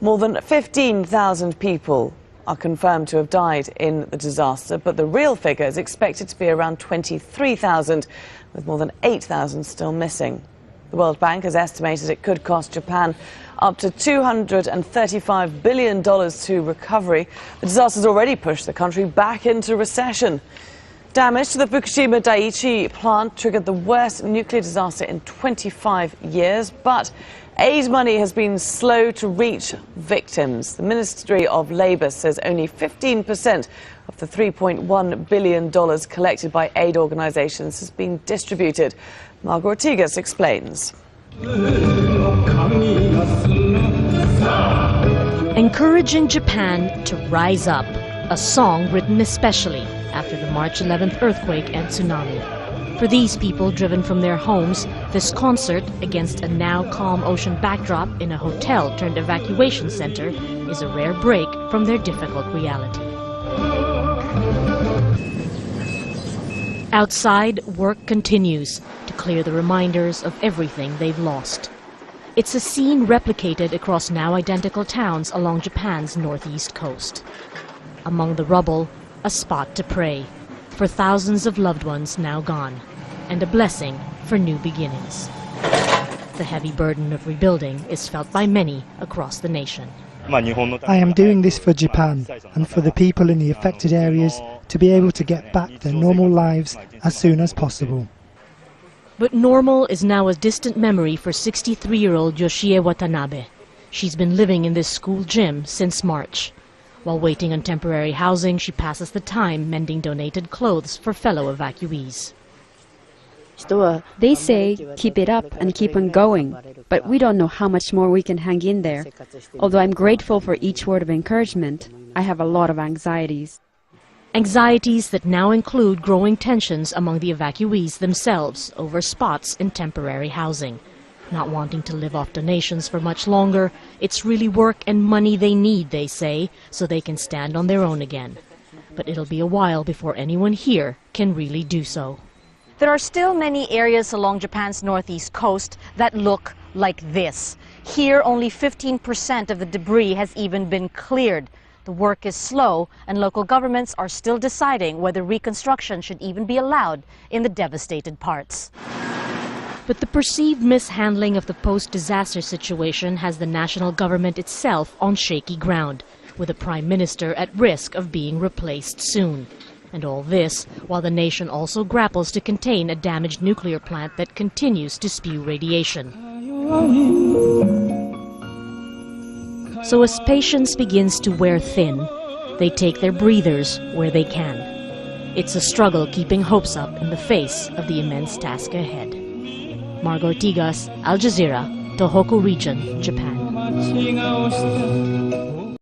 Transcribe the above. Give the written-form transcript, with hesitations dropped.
More than 15,000 people are confirmed to have died in the disaster, but the real figure is expected to be around 23,000, with more than 8,000 still missing. The World Bank has estimated it could cost Japan up to $235 billion to recovery. The disaster has already pushed the country back into recession. Damage to the Fukushima Daiichi plant triggered the worst nuclear disaster in 25 years, but aid money has been slow to reach victims. The Ministry of Labour says only 15% of the $3.1 billion collected by aid organisations has been distributed. Margot Ortigas explains. Encouraging Japan to rise up, a song written especially after the March 11th earthquake and tsunami. For these people driven from their homes, this concert against a now calm ocean backdrop in a hotel turned evacuation center is a rare break from their difficult reality. Outside, work continues to clear the reminders of everything they've lost. It's a scene replicated across now identical towns along Japan's northeast coast. Among the rubble, a spot to pray for thousands of loved ones now gone, and a blessing for new beginnings. The heavy burden of rebuilding is felt by many across the nation. I am doing this for Japan and for the people in the affected areas to be able to get back their normal lives as soon as possible. But normal is now a distant memory for 63-year-old Yoshie Watanabe. She's been living in this school gym since March. While waiting on temporary housing, she passes the time mending donated clothes for fellow evacuees. They say, keep it up and keep on going, but we don't know how much more we can hang in there. Although I'm grateful for each word of encouragement, I have a lot of anxieties. Anxieties that now include growing tensions among the evacuees themselves over spots in temporary housing. Not wanting to live off donations for much longer, it's really work and money they need, they say, so they can stand on their own again. But it'll be a while before anyone here can really do so. There are still many areas along Japan's northeast coast that look like this. Here, only 15% of the debris has even been cleared. The work is slow, and local governments are still deciding whether reconstruction should even be allowed in the devastated parts. But the perceived mishandling of the post-disaster situation has the national government itself on shaky ground, with the Prime Minister at risk of being replaced soon. And all this while the nation also grapples to contain a damaged nuclear plant that continues to spew radiation. So as patience begins to wear thin, they take their breathers where they can. It's a struggle keeping hopes up in the face of the immense task ahead. Margot Ortigas, Al Jazeera, Tohoku Region, Japan.